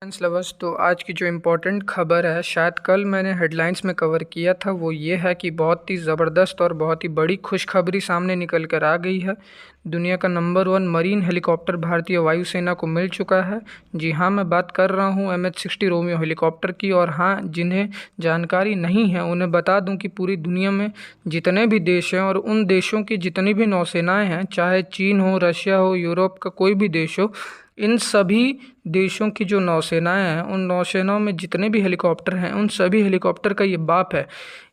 Science lovers, तो आज की जो इम्पोर्टेंट खबर है, शायद कल मैंने हेडलाइंस में कवर किया था, वो ये है कि बहुत ही ज़बरदस्त और बहुत ही बड़ी खुशखबरी सामने निकल कर आ गई है। दुनिया का नंबर 1 मरीन हेलीकॉप्टर भारतीय वायुसेना को मिल चुका है। जी हाँ, मैं बात कर रहा हूँ MH-60 रोमियो हेलीकॉप्टर की। और हाँ, जिन्हें जानकारी नहीं है उन्हें बता दूँ कि पूरी दुनिया में जितने भी देश हैं और उन देशों की जितनी भी नौसेनाएँ हैं, चाहे चीन हो, रशिया हो, यूरोप का कोई भी देश हो, इन सभी देशों की जो नौसेनाएं हैं, उन नौसेनाओं में जितने भी हेलीकॉप्टर हैं, उन सभी हेलीकॉप्टर का ये बाप है।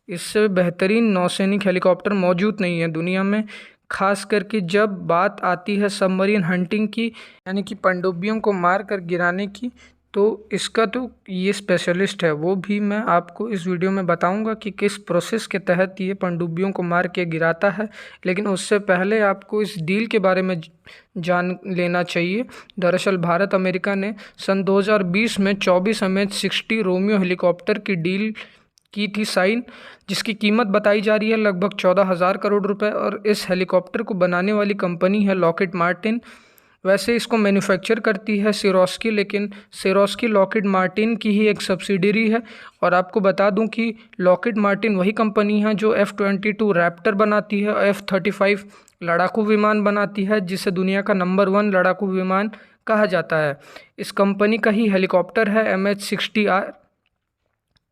इससे बेहतरीन नौसैनिक हेलीकॉप्टर मौजूद नहीं है दुनिया में। खास करके जब बात आती है सबमरीन हंटिंग की, यानी कि पनडुब्बियों को मार कर गिराने की, तो इसका तो ये स्पेशलिस्ट है। वो भी मैं आपको इस वीडियो में बताऊंगा कि किस प्रोसेस के तहत ये पनडुब्बियों को मार के गिराता है। लेकिन उससे पहले आपको इस डील के बारे में जान लेना चाहिए। दरअसल भारत अमेरिका ने सन 2020 में 24 MH-60 रोमियो हेलीकॉप्टर की डील की थी साइन, जिसकी कीमत बताई जा रही है लगभग 14,000 करोड़ रुपए। और इस हेलीकॉप्टर को बनाने वाली कंपनी है लॉकहीड मार्टिन। वैसे इसको मैन्युफैक्चर करती है सिरोस्की, लेकिन सिरोस्की लॉकहीड मार्टिन की ही एक सब्सिडरी है। और आपको बता दूं कि लॉकहीड मार्टिन वही कंपनी है जो F-22 रैप्टर बनाती है, F-35 लड़ाकू विमान बनाती है, जिसे दुनिया का नंबर 1 लड़ाकू विमान कहा जाता है। इस कंपनी का ही हेलीकॉप्टर है MH-60R,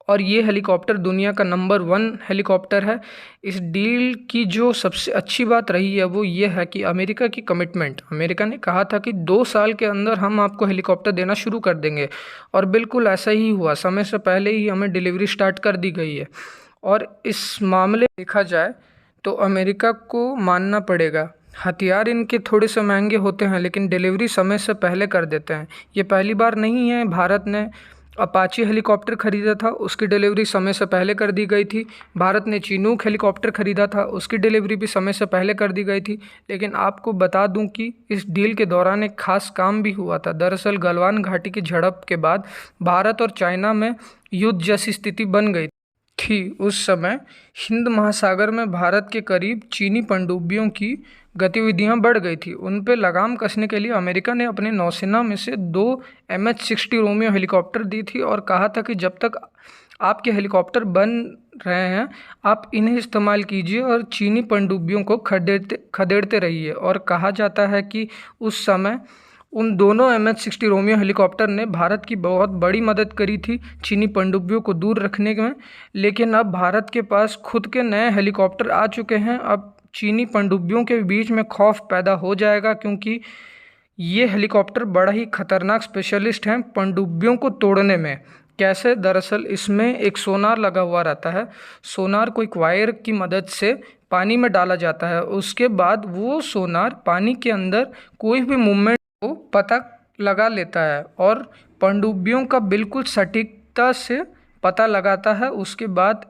और ये हेलीकॉप्टर दुनिया का नंबर 1 हेलीकॉप्टर है। इस डील की जो सबसे अच्छी बात रही है वो ये है कि अमेरिका की कमिटमेंट, अमेरिका ने कहा था कि 2 साल के अंदर हम आपको हेलीकॉप्टर देना शुरू कर देंगे, और बिल्कुल ऐसा ही हुआ। समय से पहले ही हमें डिलीवरी स्टार्ट कर दी गई है। और इस मामले देखा जाए तो अमेरिका को मानना पड़ेगा। हथियार इनके थोड़े से महंगे होते हैं, लेकिन डिलीवरी समय से पहले कर देते हैं। ये पहली बार नहीं है। भारत ने अपाची हेलीकॉप्टर खरीदा था, उसकी डिलीवरी समय से पहले कर दी गई थी। भारत ने चिनूक हेलीकॉप्टर खरीदा था, उसकी डिलीवरी भी समय से पहले कर दी गई थी। लेकिन आपको बता दूं कि इस डील के दौरान एक खास काम भी हुआ था। दरअसल गलवान घाटी की झड़प के बाद भारत और चाइना में युद्ध जैसी स्थिति बन गई थी। उस समय हिंद महासागर में भारत के करीब चीनी पनडुब्बियों की गतिविधियां बढ़ गई थी। उन पे लगाम कसने के लिए अमेरिका ने अपने नौसेना में से 2 MH-60 रोमियो हेलीकॉप्टर दी थी, और कहा था कि जब तक आपके हेलीकॉप्टर बन रहे हैं आप इन्हें इस्तेमाल कीजिए और चीनी पनडुब्बियों को खदेड़ते रहिए। और कहा जाता है कि उस समय उन दोनों MH-60 रोमियो हेलीकॉप्टर ने भारत की बहुत बड़ी मदद करी थी चीनी पनडुब्बियों को दूर रखने में। लेकिन अब भारत के पास खुद के नए हेलीकॉप्टर आ चुके हैं। अब चीनी पनडुब्बियों के बीच में खौफ पैदा हो जाएगा, क्योंकि ये हेलीकॉप्टर बड़ा ही खतरनाक स्पेशलिस्ट हैं पनडुब्बियों को तोड़ने में। कैसे? दरअसल इसमें एक सोनार लगा हुआ रहता है। सोनार को एक वायर की मदद से पानी में डाला जाता है। उसके बाद वो सोनार पानी के अंदर कोई भी मूवमेंट को पता लगा लेता है और पनडुब्बियों का बिल्कुल सटीकता से पता लगाता है। उसके बाद